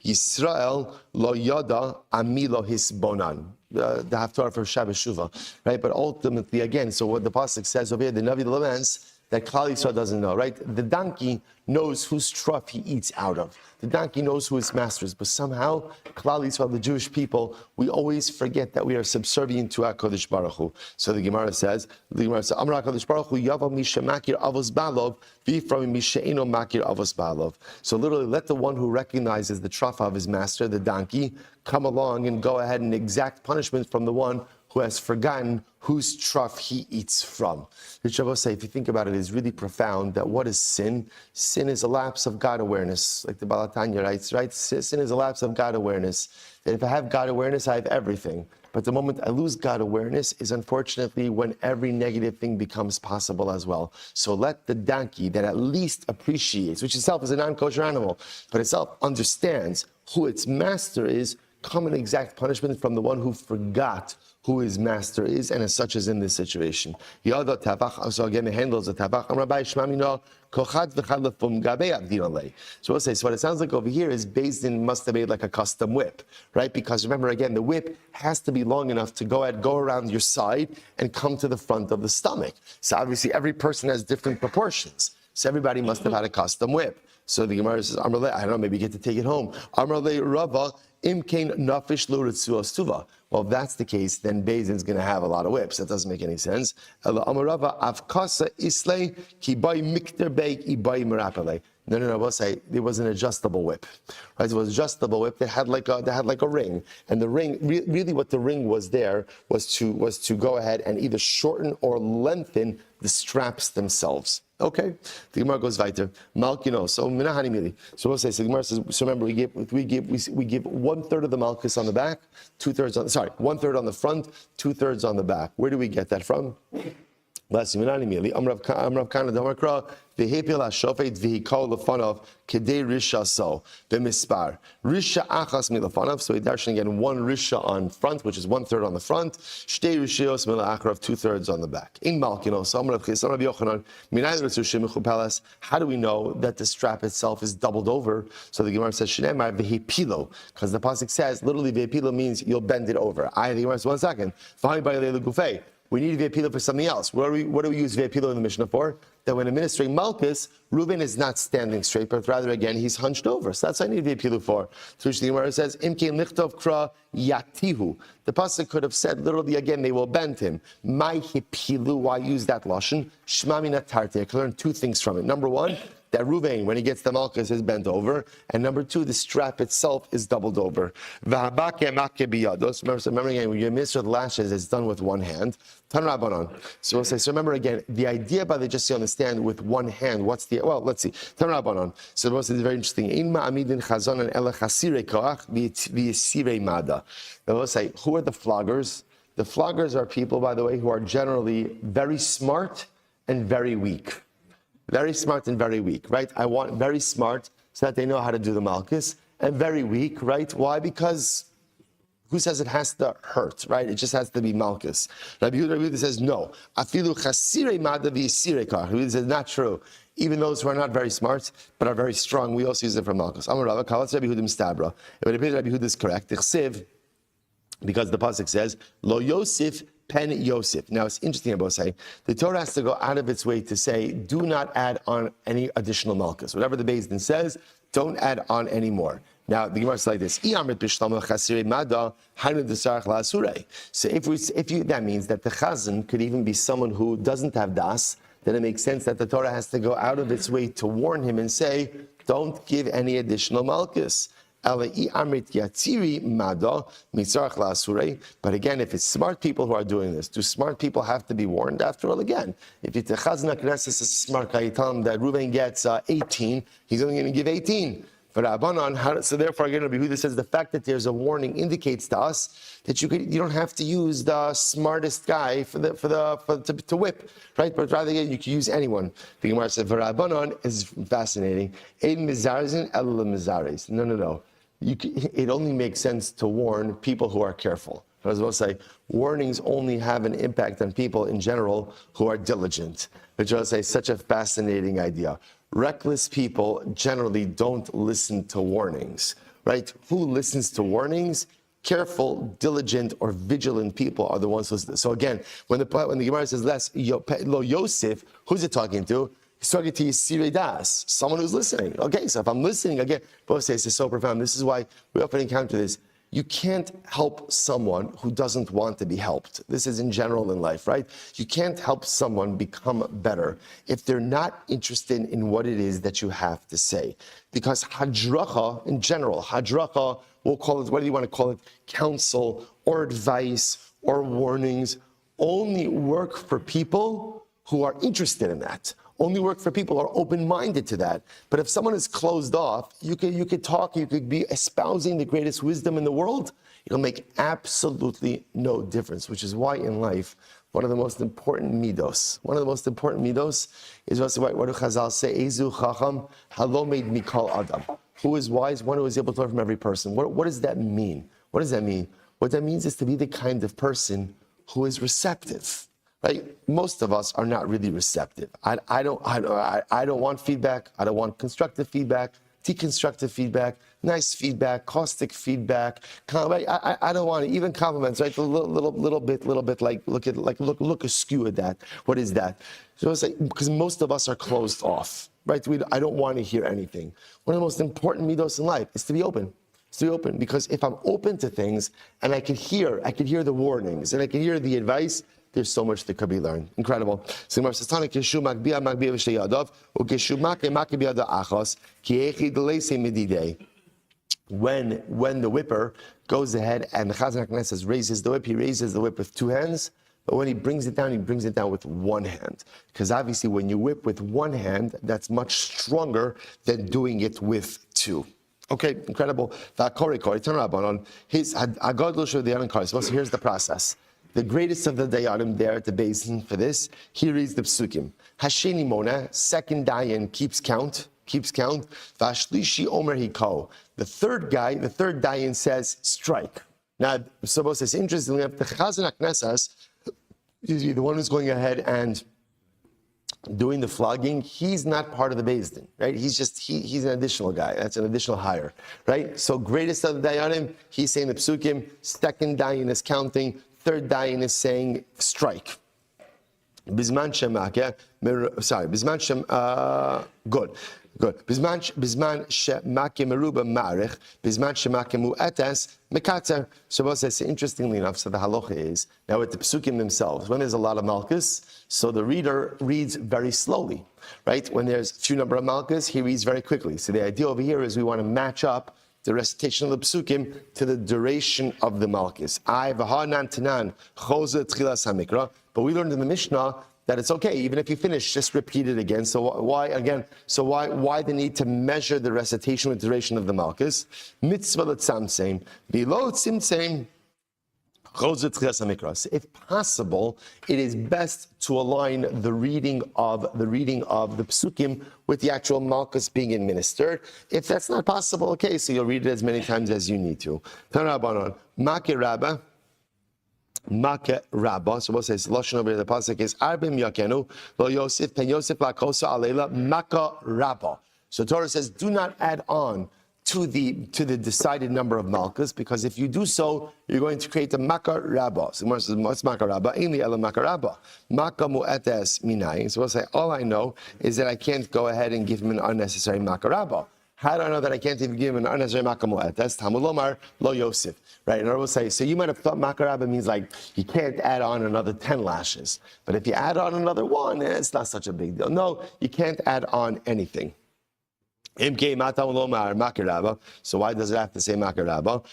Yisrael lo yada ami lo hisbonan. The haftarah for Shabbos Shuvah, right? But ultimately, again, so what the pasuk says over here, the Navi laments that Klal Yisrael doesn't know, right? The donkey knows whose trough he eats out of. The donkey knows who his master is, but somehow, Klal Yisrael, the Jewish people, we always forget that we are subservient to HaKadosh Baruch Hu. So the Gemara says, Amar HaKadosh Baruch Hu, Yava Misha Makir Avos Balov, V'ifram Misha Eno Makir Avos Balov. So literally, let the one who recognizes the trough of his master, the donkey, come along and go ahead and exact punishment from the one who has forgotten whose trough he eats from. The Shabbos say, if you think about it, is really profound that what is sin? Sin is a lapse of God awareness, like the Balatanya writes, right? Sin is a lapse of God awareness. That if I have God awareness, I have everything. But the moment I lose God awareness is unfortunately when every negative thing becomes possible as well. So let the donkey that at least appreciates, which itself is a non-kosher animal, but itself understands who its master is, come an exact punishment from the one who forgot who his master is, and as such is in this situation. So again, it handles the tabach. So we'll say, so what it sounds like over here is Beis Din must have made like a custom whip, right? Because remember again, the whip has to be long enough to go around your side and come to the front of the stomach. So obviously every person has different proportions. So everybody must have had a custom whip. So the Gemara says, I don't know, maybe you get to take it home. Rava, Imkain Nafish Luritsuostuva. Well, if that's the case, then Beis Din's going to have a lot of whips. That doesn't make any sense. Amarava Avkasa Islay Kibai Mikter Beik Ibai Marapale. No, we'll say it was an adjustable whip. Right? It was an adjustable whip that had like a ring. And the ring, really what the ring was there was to go ahead and either shorten or lengthen the straps themselves. Okay, the Gemara goes weiter. Malkino. So minahani mili. So we'll say. So the Gemara says. So remember, we give 1/3 of the malchus on the back, 2/3 on. Sorry, 1/3 on the front, 2/3 on the back. Where do we get that from? Last minahani mili. Amrav Kana Damakra. V'hepil hashofet v'hikol lefanov kedei risha so b'mispar risha achas milafanov. So we darshan again 1 risha on front, which is 1/3 on the front. Shtei rishios milachrav 2/3 on the back. In Malkino, so Amrav Chis, Amrav Yochanan, minay l'tzushim mechupelas. How do we know that the strap itself is doubled over? So the Gemara says shneimar v'hepilo, because the pasuk says literally v'hepilo means you'll bend it over. The Gemara says 1 second. V'hani b'alei legufei. We need v'hepilo for something else. What do we use v'hepilo in the Mishnah for? That when administering Malchus, Reuben is not standing straight, but rather again he's hunched over. So that's what I need v'hepilo for. So the Gemara says, Imkein lichtov kra yatihu. The pasuk could have said literally again they will bend him. My hepilu. Why use that lashon? Shma mina tarte. I can learn 2 things from it. Number 1, that Ruvain, when he gets the Malchus, is bent over. And number 2, the strap itself is doubled over. Remember again, when you administer the lashes, it's done with one hand. Tan Rabbanon. So we'll say, so remember again, the idea by the just to understand with one hand, what's the, well, let's see. Tan Rabbanon. So we'll say, it's very interesting. We'll say, who are the floggers? The floggers are people, by the way, who are generally very smart and very weak. Very smart and very weak, right? I want very smart so that they know how to do the Malchus, and very weak, right? Why? Because who says it has to hurt, right? It just has to be Malchus. Rabbi Yehuda says, no. Afilu chasire mada v'yisire kach. Rabbi Yehuda says, not true. Even those who are not very smart, but are very strong, we also use it for Malchus. Amar Rava, kalatz Rabbi Yehuda mistabra. If it appears Rabbi Yehuda is correct, because the pasuk says, lo Yosef pen Yosef. Now it's interesting about saying the Torah has to go out of its way to say, do not add on any additional malchus. Whatever the Beis Din says, don't add on any more. Now the Gemara is like this: so if that means that the chazan could even be someone who doesn't have das, then it makes sense that the Torah has to go out of its way to warn him and say, don't give any additional malchus. But again, if it's smart people who are doing this, do smart people have to be warned? After all, again, if it's a Chazan HaKnesses is a smart guy, you tell him that Reuven gets 18, he's only going to give 18. So therefore, again, Rabbi Yehuda says the fact that there's a warning indicates to us that you don't have to use the smartest guy to whip, right? But rather, again, you can use anyone. The Gemara said, "V'Rabbanon" is fascinating. No. It only makes sense to warn people who are careful. I was about to say, warnings only have an impact on people in general who are diligent. Which I would say, such a fascinating idea. Reckless people generally don't listen to warnings, right? Who listens to warnings? Careful, diligent, or vigilant people are the ones who. So again, when the Gemara says less lo Yosef, who's it talking to? He's talking to Yisirei Das, someone who's listening. Okay, so if I'm listening again, both say this is so profound. This is why we often encounter this. You can't help someone who doesn't want to be helped. This is in general in life, right? You can't help someone become better if they're not interested in what it is that you have to say. Because hadracha, in general, hadracha, we'll call it, what do you want to call it? Counsel or advice or warnings only work for people who are interested in that. Only work for people who are open-minded to that. But if someone is closed off, you could talk, you could be espousing the greatest wisdom in the world. It'll make absolutely no difference, which is why in life, one of the most important midos is also what do Chazal say, Ezu Chacham, Halo made mikal Adam. Who is wise? One who is able to learn from every person. What does that mean? What does that mean? What that means is to be the kind of person who is receptive. Right? Most of us are not really receptive. I don't want feedback. I don't want constructive feedback, deconstructive feedback, nice feedback, caustic feedback. I don't want even compliments. Right? A little bit like look askew at that. What is that? So it's like, because most of us are closed off. Right? I don't want to hear anything. One of the most important midos in life is to be open. It's to be open, because if I'm open to things and I can hear the warnings and I can hear the advice, there's so much that could be learned. Incredible. So Gemara says, "Tana kishu magbia v'shtei yadav, ukishu makeh b'yada achos, ki echi d'leisei mididei." When the whipper goes ahead and the Chazan HaKnesses raises the whip, he raises the whip with two hands. But when he brings it down with one hand. Because obviously when you whip with one hand, that's much stronger than doing it with two. Okay, incredible. So here's the process. The greatest of the dayanim there at the basin for this, he reads the psukim. Hasheni Mona, second dayan keeps count. Vashlishi Omer Hiko. The third dayan says strike. Now, Sobos says, interestingly enough, the Chazan HaKnesses, the one who's going ahead and doing the flogging, he's not part of the Beis Din, right? He's an additional guy. That's an additional hire, right? So greatest of the dayanim, he's saying the psukim. Second dayan is counting. Third dayan is saying strike. Bizman shemake, good. Bizman shemake meruba marich, bizman shemake mu'etes mekater. Shabbos says, interestingly enough, so the halacha is, now with the psukim themselves, when there's a lot of Makkos, so the reader reads very slowly, right? When there's a few number of Makkos, he reads very quickly. So the idea over here is we want to match up the recitation of the psukim to the duration of the Malchus. But we learned in the Mishnah that it's okay, even if you finish, just repeat it again. So why the need to measure the recitation with duration of the Malchus? Mitzvah l'tzamtzem, below tzimtzem. If possible, it is best to align the reading of the psukim with the actual malchus being administered. If that's not possible, okay, so you'll read it as many times as you need to. Tanabanon, Make Rabba. So what says Lashon over here, the pasuk is Arbim Yakenu Lo Yosef Pen Yosef Lakosa Alela Maka Rabba. So Torah says, do not add on to the decided number of malchus, because if you do so, you're going to create a Makkah Rabbah. So Gemara says, what's Makkah Rabbah? Ainli ela Makkah Rabbah. Makkah mu'etes minai. So we'll say, all I know is that I can't go ahead and give him an unnecessary Makkah Rabbah. How do I know that I can't even give him an unnecessary Makkah mu'etes? Tamulomar lo Yosef. Right? And I will say, so you might have thought Makkah Rabbah means like, you can't add on another 10 lashes. But if you add on another one, it's not such a big deal. No, you can't add on anything. So why does it have to say Makarabba?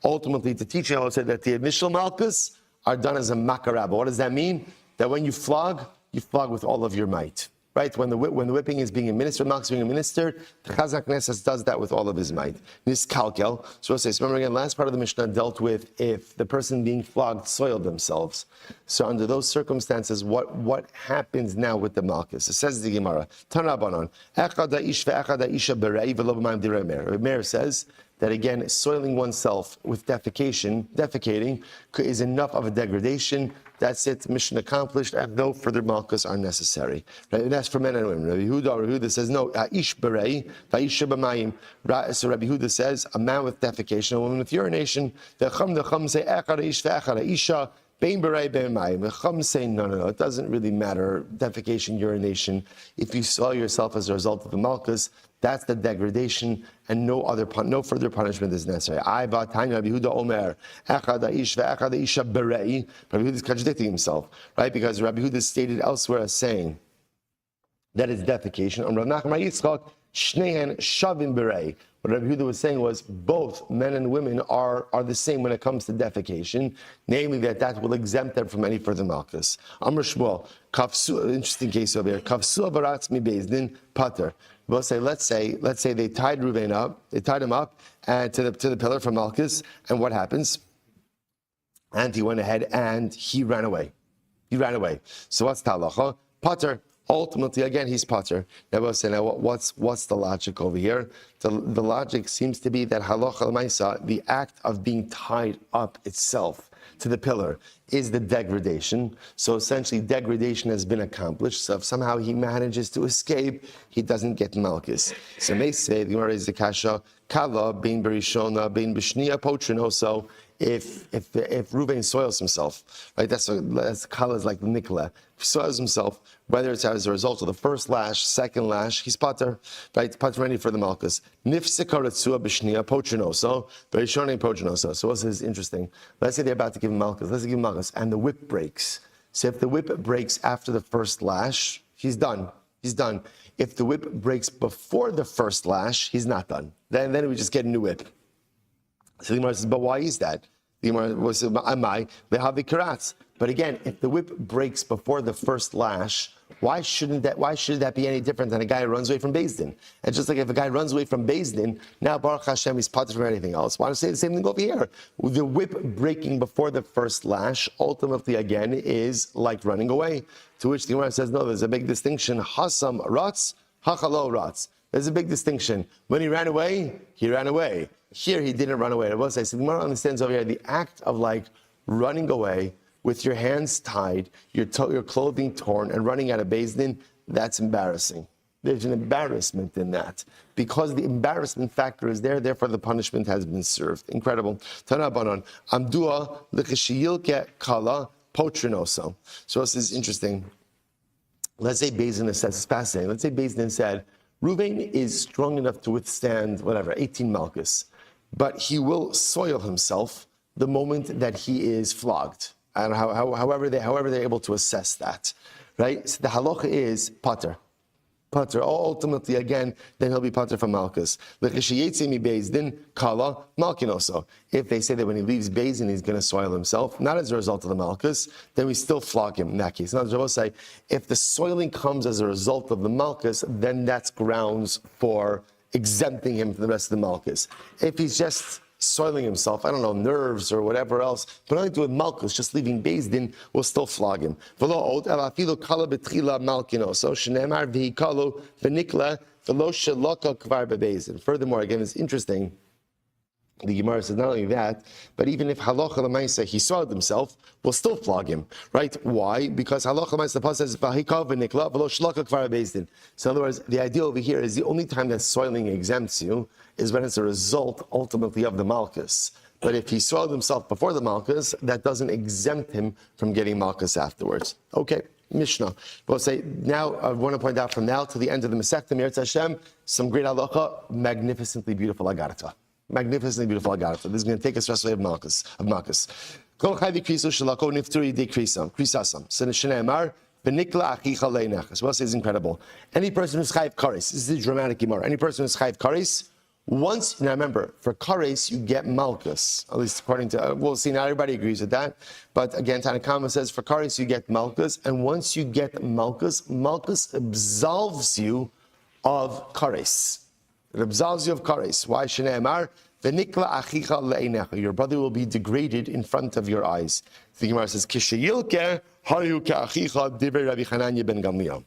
Ultimately, the teacher will say that the initial malchus are done as a Makarabba. What does that mean? That when you flog with all of your might. Right? When the whipping is being administered, malchus is being administered, the Chazan HaKnesses does that with all of his might. Niskalkel. So we'll say, remember again, last part of the Mishnah dealt with if the person being flogged soiled themselves. So under those circumstances, what happens now with the malchus? It says the Gemara, Tanabanon, Echad ha'ish ve'echad ha'isha berei v'lo b'mayim direi mer. Mer says that again, soiling oneself with defecating, is enough of a degradation. That's it, mission accomplished, and no further malchus are necessary. Right? And that's for men and women. Rabbi Yehuda says, no, ish berei, va'isha b'mayim. So Rabbi Yehuda says, a man with defecation, a woman with urination, the chum say, echad ish ve'echad isha, bein berei, bein mayim. The chum say, no, it doesn't really matter, defecation, urination. If you soil yourself as a result of the malchus, that's the degradation, and no further punishment is necessary. Rabbi Yehuda is contradicting himself, right? Because Rabbi Yehuda stated elsewhere as saying that it's defecation. What Rabbi Yehuda was saying was both men and women are the same when it comes to defecation, namely that will exempt them from any further malchus. Amr Shmuel, interesting case over here. Kafsu baratz mi bezdin pater. We'll say, let's say they tied Reuven up, and to the pillar for malchus, and what happens? And he went ahead and he ran away. So what's the halacha? Pater. Ultimately, again, he's pater. Now we'll say, what's the logic over here? The logic seems to be that halacha l'maisa, the act of being tied up itself to the pillar, is the degradation. So essentially, degradation has been accomplished. So if somehow he manages to escape, he doesn't get malchus. So may say, the Gemara is the kasha, kala, bein berishona, bein b'shniya, potrin also. If Reuven soils himself, right? That's kala is like the nikla. If he soils himself, whether it's as a result of the first lash, second lash, he's pater, right? Pater ready for the malchus. Nifsekaretzua b'shniya potrinoso, berishone potrinoso. So this is interesting. Let's say they're about to give him malchus. Let's give him malchus, and the whip breaks. So if the whip breaks after the first lash, he's done. If the whip breaks before the first lash, he's not done. Then we just get a new whip. So the Gemara says, but why is that? The Gemara was, Amai, lehavi karatz. But again, if the whip breaks before the first lash, why should that be any different than a guy who runs away from Beis Din? And just like if a guy runs away from Beis Din, now Baruch Hashem is pater from anything else. Why don't I say the same thing over here? The whip breaking before the first lash, ultimately again, is like running away. To which the Gemara says, no, there's a big distinction. Hasam ratz, hachalo ratz. There's a big distinction. When he ran away, he ran away. Here he didn't run away. I will say, so the Gemara understands over here the act of like running away with your hands tied, your clothing torn, and running out of Beis Din. That's embarrassing. There's an embarrassment in that. Because the embarrassment factor is there, therefore the punishment has been served. Incredible. Tanabanon. Amdua l'kashiyilke kala potrinoso. So this is interesting. Let's say Beis Din says, it's fascinating. Let's say Beis Din said, Reuven is strong enough to withstand, 18 malchus. But he will soil himself the moment that he is flogged. And however they're able to assess that, right? So the halacha is pater. Ultimately, again, then he'll be pater from malchus. If they say that when he leaves Beis Din, he's going to soil himself, not as a result of the malchus, then we still flog him in that case. Now, I will say, if the soiling comes as a result of the malchus, then that's grounds for exempting him from the rest of the malchus. If he's just soiling himself, I don't know, nerves or whatever else, but only to with malchus, just leaving Beis Din, we'll still flog him. Furthermore, again, it's interesting. The Gemara says not only that, but even if halacha l'maisa he soiled himself, we'll still flog him, right? Why? Because halacha l'maisa the pasuk says v'hikav v'nikla v'lo shlaka kvar Beis Din. So in other words, the idea over here is the only time that soiling exempts you is when it's a result ultimately of the malchus. But if he soiled himself before the malchus, that doesn't exempt him from getting malchus afterwards. Okay. Mishnah. We'll say now. I want to point out from now to the end of the Masechta Meretz Hashem, some great halacha, magnificently beautiful agarta. Magnificently beautiful agarta. This is going to take us the rest of the Makkos. Kol chayvi krisu shalako nifturi de krisasam. So the Shneimar v'nikla achicha leinachas. Well, it's incredible. Any person who's chayv kares. This is a dramatic gemara. Any person who's chayv kares. Once, now remember, for kares you get malchus. At least according to, we'll see, not everybody agrees with that. But again, Tanakama says for kares you get malchus. And once you get malchus, malchus absolves you of kares. It absolves you of kares. Why? Shneimar v'nikla achicha le'einecha. Your brother will be degraded in front of your eyes. The Gemara says, Kishayilke hayu ke'achicha divrei Rabbi Hananya ben Gamliel.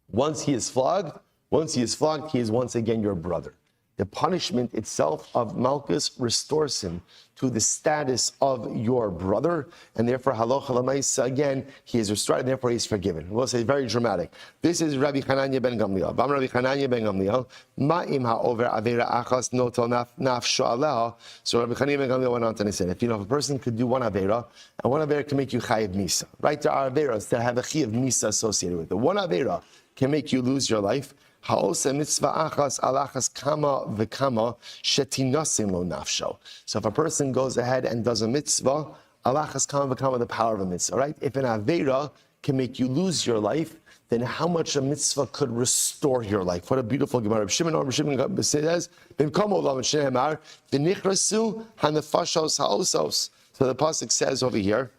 Once he is flogged, he is once again your brother. the punishment itself of Makkos restores him to the status of your brother, and therefore halacha l'maisa again he is restored, and therefore he is forgiven. We'll say very dramatic. This is Rabbi Hananya ben Gamliel. Vam Rabbi Hananya ben Gamliel ma'im ha'over avera achas noto nafsho aleha. So Rabbi Hananya ben Gamliel went on to say, if you know if a person could do one avera, and one avera can make you chayiv misa, right? There are averas that have a chayiv misa associated with it. One avera can make you lose your life. Ha'osa mitzvah achas alachas kama v'kama shetinasim lo nafsho. So if a person goes ahead and does a mitzvah, alachas kama v'kama, the power of a mitzvah, right? If an avera can make you lose your life, then how much a mitzvah could restore your life? What a beautiful Gemara. Rabbi Shimon says, "B'mkomo lo m'shenemar v'nichrasu hanefashos ha'osos." So the pasuk says over here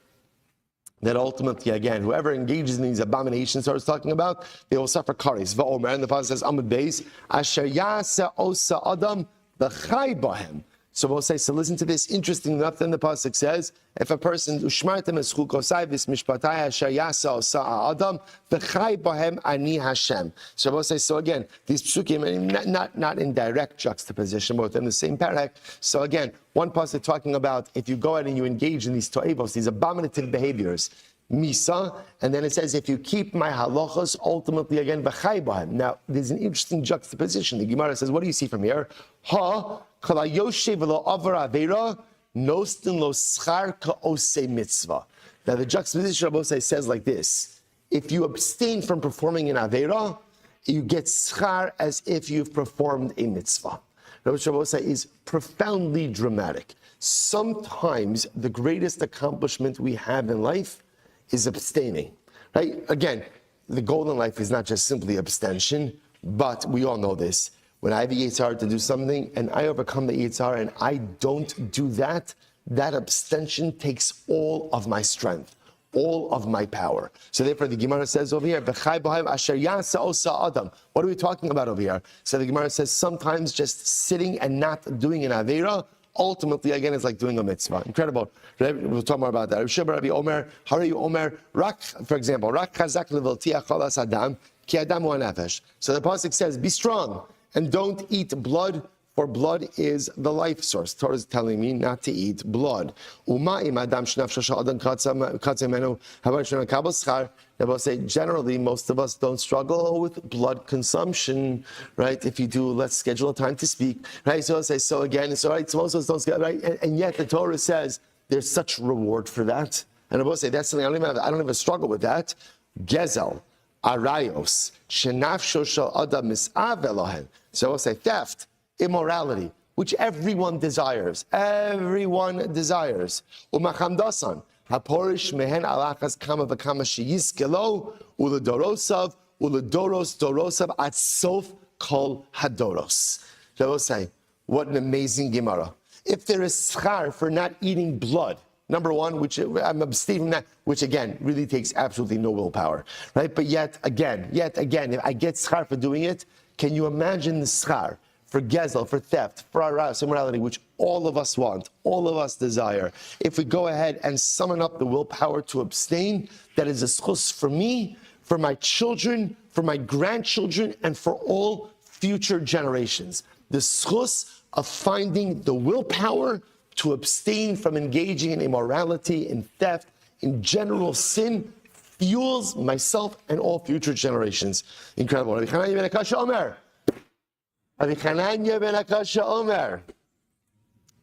that ultimately, again, whoever engages in these abominations I was talking about, they will suffer kares. Va'omer, and the Father says, Amud Beis, Asher yasa osa adam b'chai bahem. So we'll say, so listen to this. Interesting enough, then the pasuk says, if a person ushmartem eschuk osai vis mishpatai asher yasa osa adam b'chai bahem ani Hashem. So we'll say, so again, these psukim not in direct juxtaposition, but in the same parak. So again, one pasuk talking about if you go ahead and you engage in these to'evos, these abominative behaviors, misa, and then it says if you keep my halachos, ultimately again b'chai bahem. Now there's an interesting juxtaposition. The Gemara says, what do you see from here? Ha kala yoshev lo avar avera nostin lo schar ka ose mitzvah. Now the juxtaposition of Moshe says like this: if you abstain from performing an avera, you get schar as if you've performed a mitzvah. Rabbi Shmuel is profoundly dramatic. Sometimes the greatest accomplishment we have in life is abstaining, right? Again, the goal in life is not just simply abstention, but we all know this. When I have the Yitzhar to do something and I overcome the Yitzhar and I don't do that, that abstention takes all of my strength, all of my power. So therefore the Gemara says over here, V'chai b'haim asher yasa osa adam. What are we talking about over here? So the Gemara says sometimes just sitting and not doing an avera, ultimately again is like doing a mitzvah. Incredible. We'll talk more about that. Rabbi Omer, Hari Omer, Rak, for example, Rak chazak leviltiach cholas adam, ki adam hu nefesh. So the pasuk says, be strong and don't eat blood, for blood is the life source. Torah is telling me not to eat blood. Generally, most of us don't struggle with blood consumption, right? If you do, let's schedule a time to speak, right? So I'll say, so again, so right, so most of us don't schedule, right? And yet the Torah says there's such reward for that. And I will say that's something I don't even struggle with that. Gezel, arayos, shenafsho shel adam mis'av elohen. So I'll say theft, immorality, which everyone desires. Everyone desires. Umachamdasan, haporish mehen alachas kama v'kama sheyiskelo, uledorosav, uledoros dorosav at sof kol hadoros. So we'll say, what an amazing Gemara. If there is schar for not eating blood, number one, which I'm abstaining from that, which again really takes absolutely no willpower, right? But yet again, if I get schar for doing it, can you imagine the schar for gezel, for theft, for aras, immorality, which all of us want, all of us desire? If we go ahead and summon up the willpower to abstain, that is a schus for me, for my children, for my grandchildren, and for all future generations. The schus of finding the willpower to abstain from engaging in immorality, in theft, in general sin, fuels myself and all future generations. Incredible. Rabbi Hananya ben Akasha Omer. Rabbi Hananya ben Akasha Omer.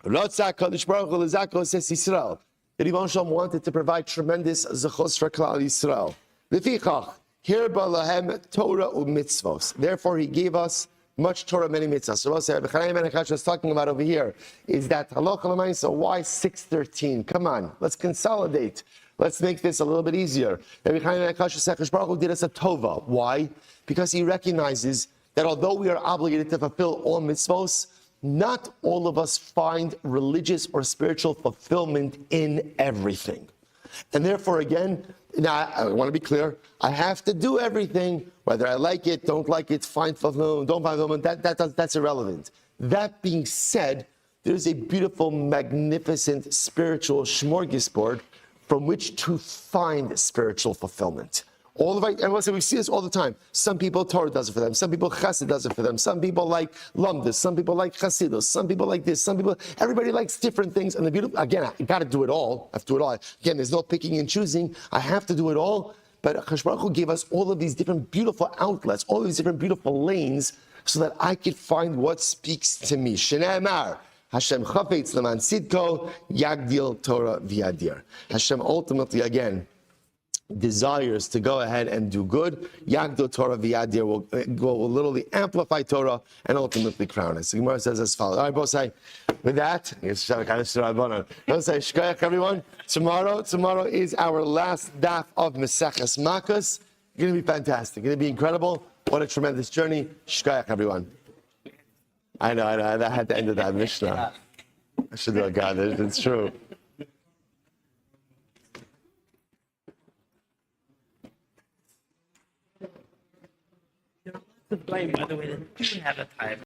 Ratzak Kadosh Baruch Hu L'Zako says Yisrael. The Ribbon Shalom wanted to provide tremendous zechus for Klal Yisrael. Lefichach, hirba lahem Torah u'mitzvos. Therefore, he gave us much Torah, many mitzvahs. So what Rabbi Hananya ben Akasha is talking about over here is that halacha l'maisa. Why 6:13? Come on, let's consolidate. Let's make this a little bit easier. Rabbi Hananya ben Akasha said, Kadosh Baruch Hu did us a tova. Why? Because he recognizes that although we are obligated to fulfill all mitzvos, not all of us find religious or spiritual fulfillment in everything. And therefore, again, now I want to be clear, I have to do everything, whether I like it, don't like it, find fulfillment, don't find fulfillment, that's irrelevant. That being said, there's a beautiful, magnificent spiritual smorgasbord from which to find spiritual fulfillment. All of everyone said we see this all the time. Some people Torah does it for them. Some people Chassid does it for them. Some people like Lumdus. Some people like Chassidus. Some people like this. Some people. Everybody likes different things. And the beautiful again, I got to do it all. I have to do it all. Again, there's no picking and choosing. I have to do it all. But Akash Baruch Hu gave us all of these different beautiful outlets, all of these different beautiful lanes, so that I could find what speaks to me. Shnei Amar. Hashem chafetz leman sidko yagdil Torah v'yadir. Hashem ultimately, again, desires to go ahead and do good. Yagdil Torah v'yadir will literally amplify Torah and ultimately crown it. So Gemara says as follows. All right, both say, with that, both say, shkoyach everyone. Tomorrow is our last daf of Maseches Makkos. It's going to be fantastic. It's going to be incredible. What a tremendous journey. Shkoyach everyone. I know, I had to end of that Mishnah. I should do a God, it's true. You're not to blame, by the way, that you have a time.